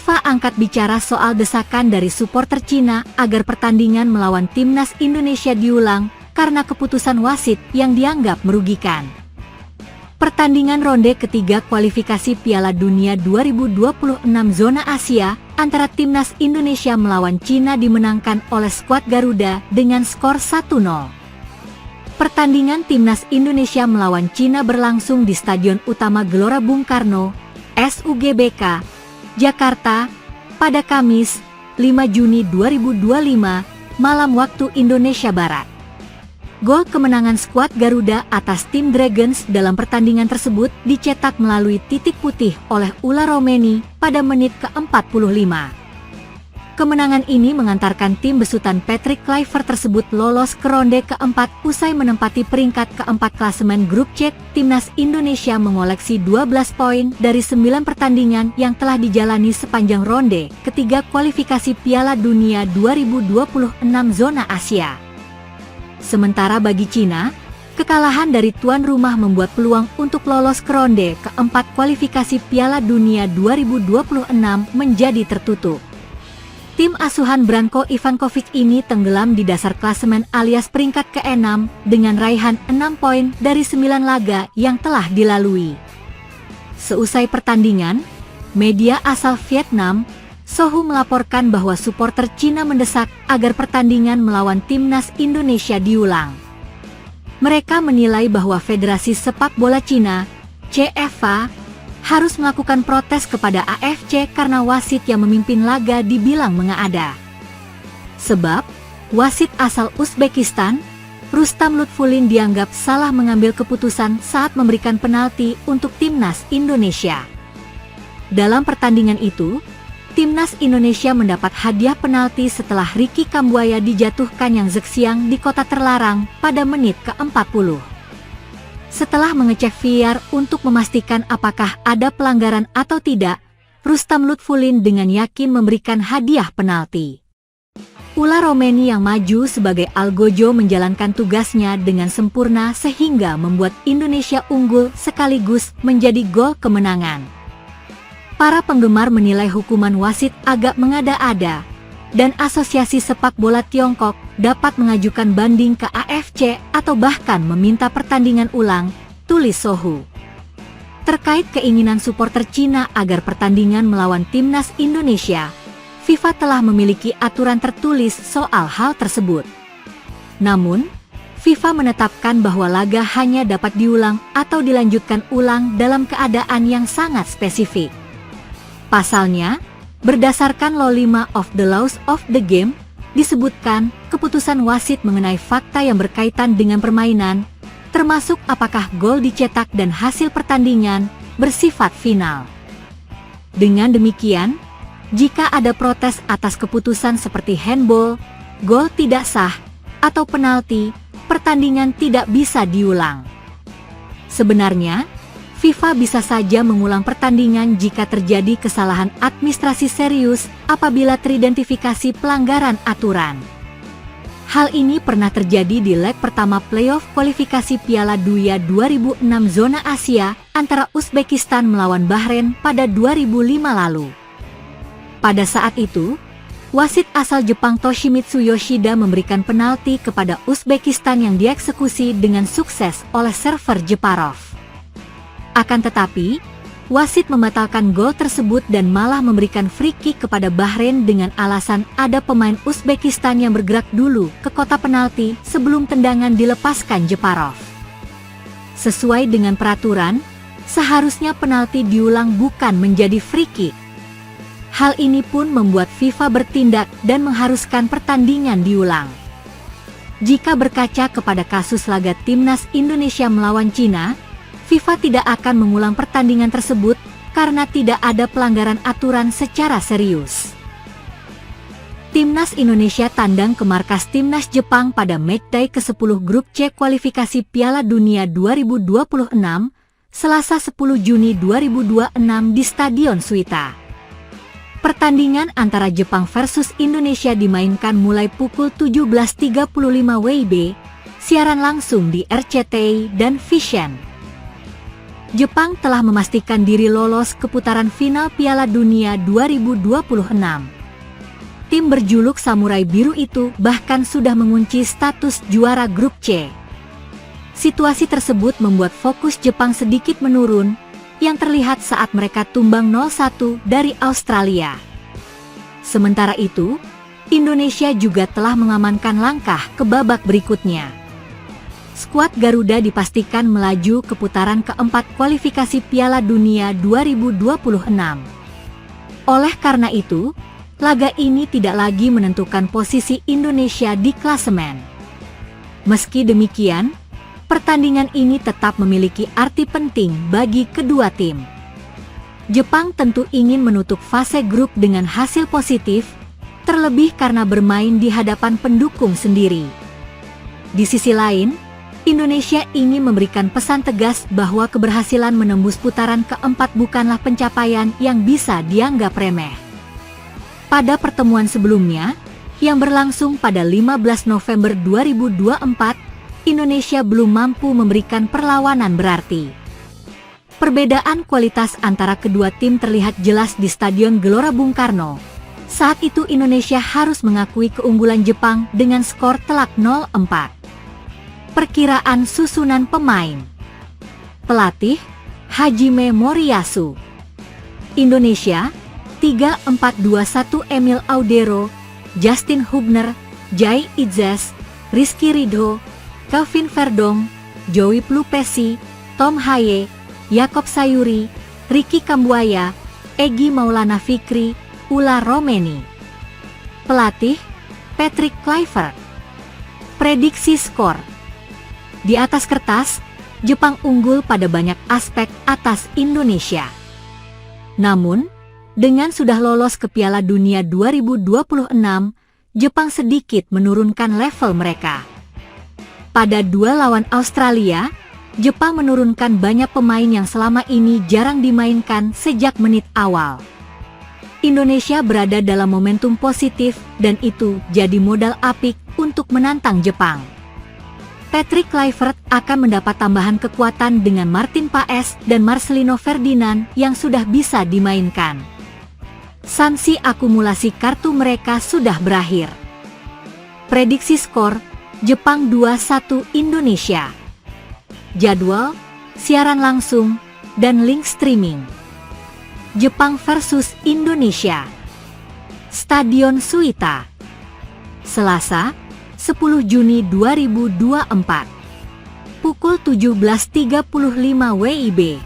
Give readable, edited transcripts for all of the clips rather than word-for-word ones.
FIFA angkat bicara soal desakan dari supporter Cina agar pertandingan melawan timnas Indonesia diulang karena keputusan wasit yang dianggap merugikan. Pertandingan ronde ketiga kualifikasi Piala Dunia 2026 zona Asia antara timnas Indonesia melawan Cina dimenangkan oleh skuad Garuda dengan skor 1-0. Pertandingan timnas Indonesia melawan Cina berlangsung di Stadion Utama Gelora Bung Karno, SUGBK, Jakarta, pada Kamis, 5 Juni 2025, malam waktu Indonesia Barat. Gol kemenangan skuad Garuda atas tim Dragons dalam pertandingan tersebut dicetak melalui titik putih oleh Ula Romeni pada menit ke-45. Kemenangan ini mengantarkan tim besutan Patrick Kluivert tersebut lolos ke ronde keempat usai menempati peringkat keempat klasemen grup C. Timnas Indonesia mengoleksi 12 poin dari 9 pertandingan yang telah dijalani sepanjang ronde ketiga kualifikasi Piala Dunia 2026 zona Asia. Sementara bagi Cina, kekalahan dari tuan rumah membuat peluang untuk lolos ke ronde keempat kualifikasi Piala Dunia 2026 menjadi tertutup. Tim asuhan Branko Ivankovic ini tenggelam di dasar klasemen alias peringkat ke-6 dengan raihan 6 poin dari 9 laga yang telah dilalui. Seusai pertandingan, media asal Vietnam, Sohu melaporkan bahwa supporter Cina mendesak agar pertandingan melawan timnas Indonesia diulang. Mereka menilai bahwa Federasi Sepak Bola Cina, CFA, harus melakukan protes kepada AFC karena wasit yang memimpin laga dibilang mengada. Sebab, wasit asal Uzbekistan, Rustam Lutfulin dianggap salah mengambil keputusan saat memberikan penalti untuk timnas Indonesia. Dalam pertandingan itu, timnas Indonesia mendapat hadiah penalti setelah Ricky Kambuaya dijatuhkan yang Zhexiang di kota terlarang pada menit ke-40. Setelah mengecek VAR untuk memastikan apakah ada pelanggaran atau tidak, Rustam Lutfulin dengan yakin memberikan hadiah penalti. Ula Romeni yang maju sebagai algojo menjalankan tugasnya dengan sempurna sehingga membuat Indonesia unggul sekaligus menjadi gol kemenangan. Para penggemar menilai hukuman wasit agak mengada-ada, dan Asosiasi Sepak Bola Tiongkok dapat mengajukan banding ke AFC atau bahkan meminta pertandingan ulang, tulis Sohu. Terkait keinginan supporter Cina agar pertandingan melawan timnas Indonesia, FIFA telah memiliki aturan tertulis soal hal tersebut. Namun, FIFA menetapkan bahwa laga hanya dapat diulang atau dilanjutkan ulang dalam keadaan yang sangat spesifik. Pasalnya, berdasarkan Law 5 of the Laws of the Game, disebutkan keputusan wasit mengenai fakta yang berkaitan dengan permainan, termasuk apakah gol dicetak dan hasil pertandingan, bersifat final. Dengan demikian, jika ada protes atas keputusan seperti handball, gol tidak sah, atau penalti, pertandingan tidak bisa diulang. Sebenarnya, FIFA bisa saja mengulang pertandingan jika terjadi kesalahan administrasi serius apabila teridentifikasi pelanggaran aturan. Hal ini pernah terjadi di leg pertama playoff kualifikasi Piala Dunia 2006 zona Asia antara Uzbekistan melawan Bahrain pada 2005 lalu. Pada saat itu, wasit asal Jepang Toshimitsu Yoshida memberikan penalti kepada Uzbekistan yang dieksekusi dengan sukses oleh server Jeparov. Akan tetapi, wasit membatalkan gol tersebut dan malah memberikan free kick kepada Bahrain dengan alasan ada pemain Uzbekistan yang bergerak dulu ke kotak penalti sebelum tendangan dilepaskan Jeparov. Sesuai dengan peraturan, seharusnya penalti diulang bukan menjadi free kick. Hal ini pun membuat FIFA bertindak dan mengharuskan pertandingan diulang. Jika berkaca kepada kasus laga timnas Indonesia melawan Cina, FIFA tidak akan mengulang pertandingan tersebut karena tidak ada pelanggaran aturan secara serius. Timnas Indonesia tandang ke markas Timnas Jepang pada matchday ke-10 grup C kualifikasi Piala Dunia 2026, Selasa 10 Juni 2026 di Stadion Suita. Pertandingan antara Jepang versus Indonesia dimainkan mulai pukul 17.35 WIB, siaran langsung di RCTI dan Vision. Jepang telah memastikan diri lolos ke putaran final Piala Dunia 2026. Tim berjuluk Samurai Biru itu bahkan sudah mengunci status juara grup C. Situasi tersebut membuat fokus Jepang sedikit menurun, yang terlihat saat mereka tumbang 0-1 dari Australia. Sementara itu, Indonesia juga telah mengamankan langkah ke babak berikutnya. Skuad Garuda dipastikan melaju ke putaran keempat kualifikasi Piala Dunia 2026. Oleh karena itu, laga ini tidak lagi menentukan posisi Indonesia di klasemen. Meski demikian, pertandingan ini tetap memiliki arti penting bagi kedua tim. Jepang tentu ingin menutup fase grup dengan hasil positif, terlebih karena bermain di hadapan pendukung sendiri. Di sisi lain, Indonesia ingin memberikan pesan tegas bahwa keberhasilan menembus putaran keempat bukanlah pencapaian yang bisa dianggap remeh. Pada pertemuan sebelumnya, yang berlangsung pada 15 November 2024, Indonesia belum mampu memberikan perlawanan berarti. Perbedaan kualitas antara kedua tim terlihat jelas di Stadion Gelora Bung Karno. Saat itu Indonesia harus mengakui keunggulan Jepang dengan skor telak 0-4. Perkiraan susunan pemain. Pelatih, Hajime Moriyasu. Indonesia, 3-4-2-1 Emil Audero, Justin Hubner, Jai Idzes, Rizky Ridho, Kelvin Verdong, Joey Plupesi, Tom Haye, Yakob Sayuri, Ricky Kambuaya, Egy Maulana Fikri, Ula Romeni. Pelatih, Patrick Kluivert. Prediksi skor. Di atas kertas, Jepang unggul pada banyak aspek atas Indonesia. Namun, dengan sudah lolos ke Piala Dunia 2026, Jepang sedikit menurunkan level mereka. Pada duel lawan Australia, Jepang menurunkan banyak pemain yang selama ini jarang dimainkan sejak menit awal. Indonesia berada dalam momentum positif dan itu jadi modal apik untuk menantang Jepang. Patrick Kluivert akan mendapat tambahan kekuatan dengan Martin Paes dan Marcelino Ferdinand yang sudah bisa dimainkan. Sanksi akumulasi kartu mereka sudah berakhir. Prediksi skor, Jepang 2-1 Indonesia. Jadwal, siaran langsung, dan link streaming. Jepang versus Indonesia. Stadion Suita. Selasa, 10 Juni 2024. Pukul 17.35 WIB.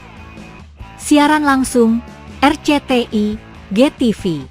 Siaran langsung, RCTI, GTV.